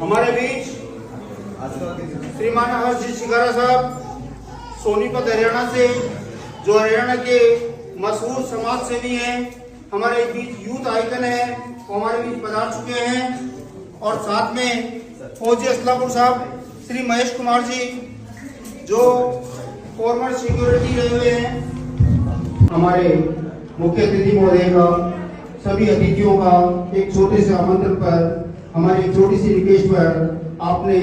हमारे बीच श्रीमान हर्षित शिकारा साहब सोनीपत हरियाणा से, जो हरियाणा के मशहूर समाज सेवी हैं, हमारे बीच यूथ आइकन है, वो हमारे बीच पधार चुके हैं। और साथ में फौजी असलापुर साहब श्री महेश कुमार जी, जो फॉर्मर सिक्योरिटी रहे हुए हैं। हमारे मुख्य अतिथि महोदय का, सभी अतिथियों का एक छोटे से आमंत्रण पर, हमारी एक छोटी सी रिक्वेस्ट पर आपने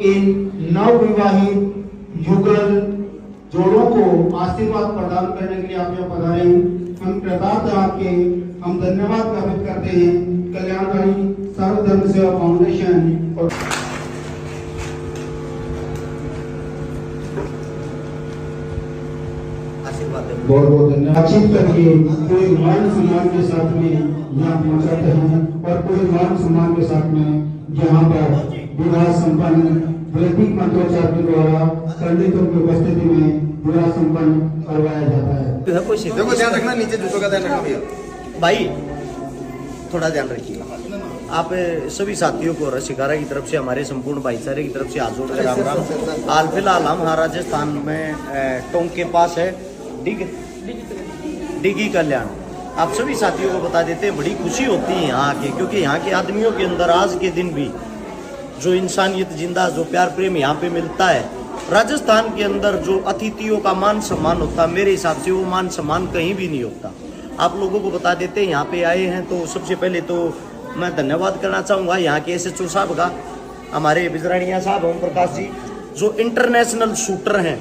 इन नवविवाहित युगल जोड़ों को आशीर्वाद प्रदान करने के लिए आप यहाँ पधारे। हम कृतज्ञ आपके, हम धन्यवाद ज्ञापित करते हैं कल्याणकारी सर्वधर्म सेवा फाउंडेशन और बहुत बहुत धन्यवाद। बातचीत करके पूरे मान सम्मान के साथ में यहाँ पहुँचाते हैं और पूरे मान सम्मान के साथ में यहाँ पर विवाह संपन्न वैदिक मंत्रोच्चार के द्वारा पंडितों की उपस्थिति में विवाह संपन्न करवाया जाता है। देखो ध्यान रखना, नीचे जूतों का ध्यान रखना भैया। भाई थोड़ा ध्यान रखिएगा। आप सभी साथियों को रसिकारा की तरफ से, हमारे संपूर्ण भाईचारे की तरफ से हाथ जोड़ कर राम राम। हाल फिलहाल हम राजस्थान में टोंक के पास है डिगी कल्याण। आप सभी साथियों को बता देते हैं, बड़ी खुशी होती है यहाँ आके, क्योंकि यहाँ के आदमियों के अंदर आज के दिन भी जो इंसानियत जिंदा, जो प्यार प्रेम यहाँ पे मिलता है। राजस्थान के अंदर जो अतिथियों का मान सम्मान होता है, मेरे हिसाब से वो मान सम्मान कहीं भी नहीं होता। आप लोगों को बता देते हैं, यहाँ पे आए हैं तो सबसे पहले तो मैं धन्यवाद करना चाहूँगा यहाँ के SHO साहब का, हमारे बिजरानिया साहब ओम प्रकाश जी, जो इंटरनेशनल शूटर हैं।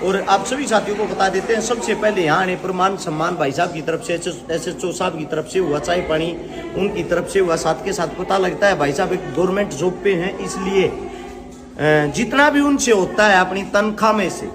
और आप सभी साथियों को बता देते हैं, सबसे पहले यहाँ आने पर मान सम्मान भाई साहब की तरफ से, SHO साहब की तरफ से हुआ, चाय पानी उनकी तरफ से हुआ। साथ के साथ पता लगता है भाई साहब एक गवर्नमेंट जॉब पे हैं, इसलिए जितना भी उनसे होता है अपनी तनख्वाह में से,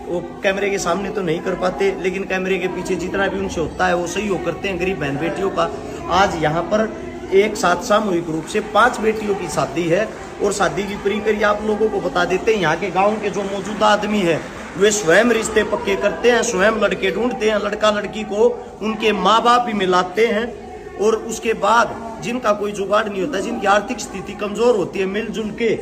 वो कैमरे के सामने तो नहीं कर पाते, लेकिन कैमरे के पीछे जितना भी उनसे होता है वो सही हो करते हैं गरीब बहन बेटियों का। आज यहाँ पर एक साथ सामूहिक रूप से 5 बेटियों की शादी है और शादी की प्रक्रिया आप लोगों को बता देते हैं। यहाँ के गाँव के जो मौजूदा आदमी है वे स्वयं रिश्ते पक्के करते हैं, स्वयं लड़के ढूंढते हैं, लड़का लड़की को उनके माँ बाप ही मिलाते हैं। और उसके बाद जिनका कोई जुगाड़ नहीं होता, जिनकी आर्थिक स्थिति कमजोर होती है, मिलजुल के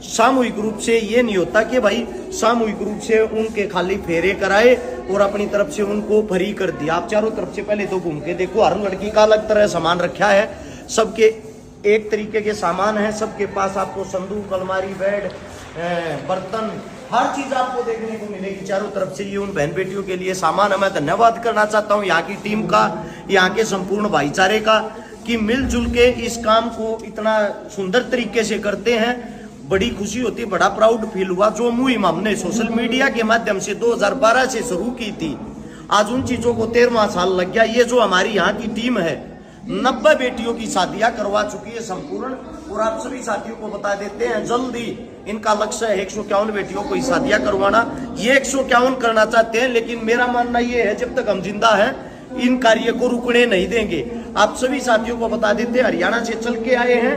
सामूहिक रूप से, ये नहीं होता कि भाई सामूहिक रूप से उनके खाली फेरे कराए और अपनी तरफ से उनको फ्री कर दिया। आप चारों तरफ से पहले तो घूम के देखो, हर लड़की का अलग तरह सामान रखा है, सबके एक तरीके के सामान है, सबके पास आपको संदूक, अलमारी, बेड, बर्तन, हर चीज आपको देखने को मिलेगी चारों तरफ से। ये उन बहन बेटियों के लिए सामान है। मैं धन्यवाद करना चाहता हूँ यहाँ की टीम का, यहाँ के संपूर्ण भाईचारे का, कि मिलजुल के इस काम को इतना सुंदर तरीके से करते हैं। बड़ी खुशी होती है, बड़ा प्राउड फील हुआ। जो मुहिम हमने सोशल मीडिया के माध्यम से 2012 से शुरू की थी, आज उन चीजों को 13वां साल लग गया। ये जो हमारी यहाँ की टीम है, 90 बेटियों की शादियां करवा चुकी है संपूर्ण। और आप सभी साथियों को बता देते हैं, जल्दी इनका लक्ष्य है 151 बेटियों को शादियां करवाना। ये 151 करना चाहते हैं, लेकिन मेरा मानना ये है जब तक हम जिंदा हैं इन कार्य को रुकने नहीं देंगे। आप सभी साथियों को बता देते हैं, हरियाणा से चल के आए हैं।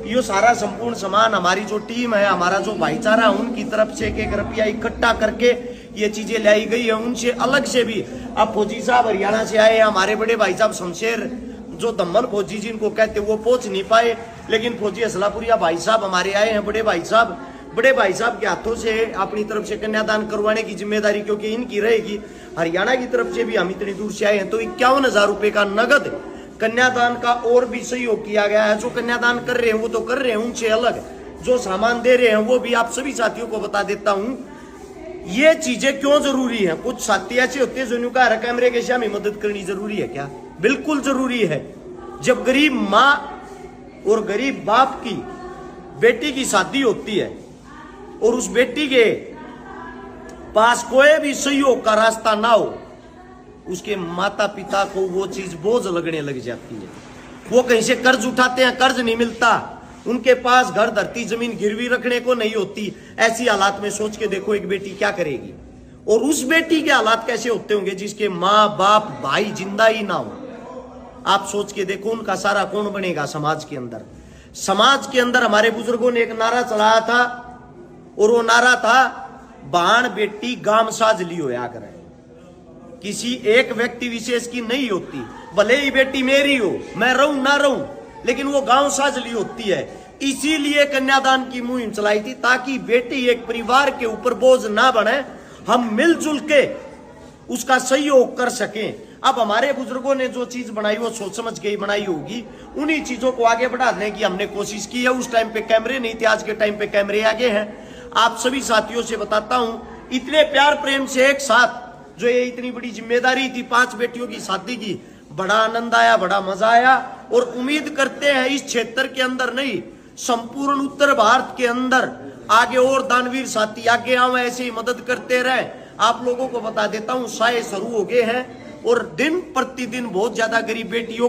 ये सारा संपूर्ण सामान हमारी जो टीम है, हमारा जो भाईचारा, उनकी तरफ से 1 रुपया इकट्ठा करके ये चीजें लाई गई है। उनसे अलग से भी अब फौजी साहब हरियाणा से आए हैं, हमारे बड़े भाई साहब शमशेर, जो दम्मल फौजी जिनको कहते वो पहुंच नहीं पाए, लेकिन फौजी असलापुरिया भाई साहब हमारे आए हैं। बड़े भाई साहब के हाथों से अपनी तरफ से कन्यादान करवाने की जिम्मेदारी क्योंकि इनकी रहेगी। हरियाणा की तरफ से भी हम इतनी दूर से आए हैं, तो 51,000 रुपए का नगद कन्यादान का और भी सहयोग किया गया है। जो कन्यादान कर रहे हैं वो तो कर रहे हैं, उनसे अलग जो सामान दे रहे हैं वो भी आप सभी साथियों को बता देता हूं। ये चीजें क्यों जरूरी है? कुछ साथी ऐसे होते हैं जो कह कैमरे के सामने मदद करनी जरूरी है क्या? बिल्कुल जरूरी है। जब गरीब माँ और गरीब बाप की बेटी की शादी होती है और उस बेटी के पास कोई भी सहयोग का रास्ता ना हो, उसके माता पिता को वो चीज बोझ लगने लग जाती है। वो कहीं से कर्ज उठाते हैं, कर्ज नहीं मिलता, उनके पास घर धरती जमीन गिरवी रखने को नहीं होती। ऐसी हालात में सोच के देखो एक बेटी क्या करेगी, और उस बेटी के हालात कैसे होते होंगे जिसके माँ बाप भाई जिंदा ही ना हो। आप सोच के देखो उनका सारा कौन बनेगा समाज के अंदर। समाज के अंदर हमारे बुजुर्गों ने एक नारा चलाया था, और वो नारा था बाण बेटी गाम साज ली होया करे। किसी एक व्यक्ति विशेष की नहीं होती, भले ही बेटी मेरी हो, मैं रहूं ना रहूं, लेकिन वो गांव साज ली होती है। इसीलिए कन्यादान की मुहिम चलाई थी, ताकि बेटी एक परिवार के ऊपर बोझ ना बने, हम मिलजुल के उसका सहयोग कर सकें। अब हमारे बुजुर्गों ने जो चीज बनाई वो सोच समझ के ही बनाई होगी, उन्हीं चीजों को आगे बढ़ाने की हमने कोशिश की है। उस टाइम पे कैमरे नहीं थे, आज के टाइम पे कैमरे आगे हैं। आप सभी साथियों से बताता हूं, इतने प्यार प्रेम से एक साथ जो ये इतनी बड़ी जिम्मेदारी थी 5 बेटियों की शादी की, बड़ा आनंद आया, बड़ा मजा आया। और उम्मीद करते हैं इस क्षेत्र के अंदर नहीं, संपूर्ण उत्तर भारत के अंदर आगे और दानवीर साथी आगे आवे, ऐसे ही मदद करते रहे। आप लोगों को बता देता हूं, साए शुरू हो गए हैं और दिन प्रतिदिन बहुत ज्यादा गरीब बेटियों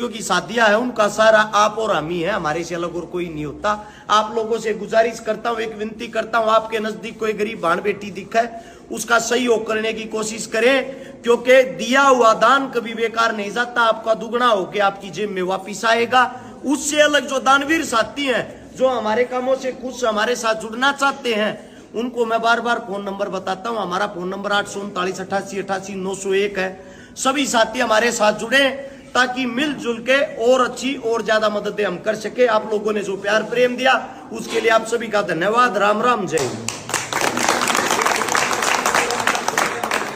की शादियां है, उनका सारा आप और हम ही है, हमारे से अलग और कोई नहीं होता। आप लोगों से गुजारिश करता हूं, एक विनती करता हूं, आपके नजदीक कोई गरीब भाण बेटी दिखे, उसका सहयोग करने की कोशिश करें, क्योंकि दिया हुआ दान कभी बेकार नहीं जाता, आपका दुगना होकर आपकी जेब में वापिस आएगा। उससे अलग जो दानवीर साथी हैं, जो हमारे कामों से खुश हमारे साथ जुड़ना चाहते हैं, उनको मैं बार बार फोन नंबर बताता हूं। हमारा फोन नंबर 8398888 है। सभी साथी हमारे साथ जुड़े ताकि मिलजुल के और अच्छी और ज्यादा मददें हम कर सके। आप लोगों ने जो प्यार प्रेम दिया उसके लिए आप सभी का धन्यवाद। राम राम, जय हिंद।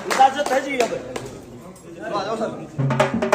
इजाजत है जी अब। आ जाओ सर।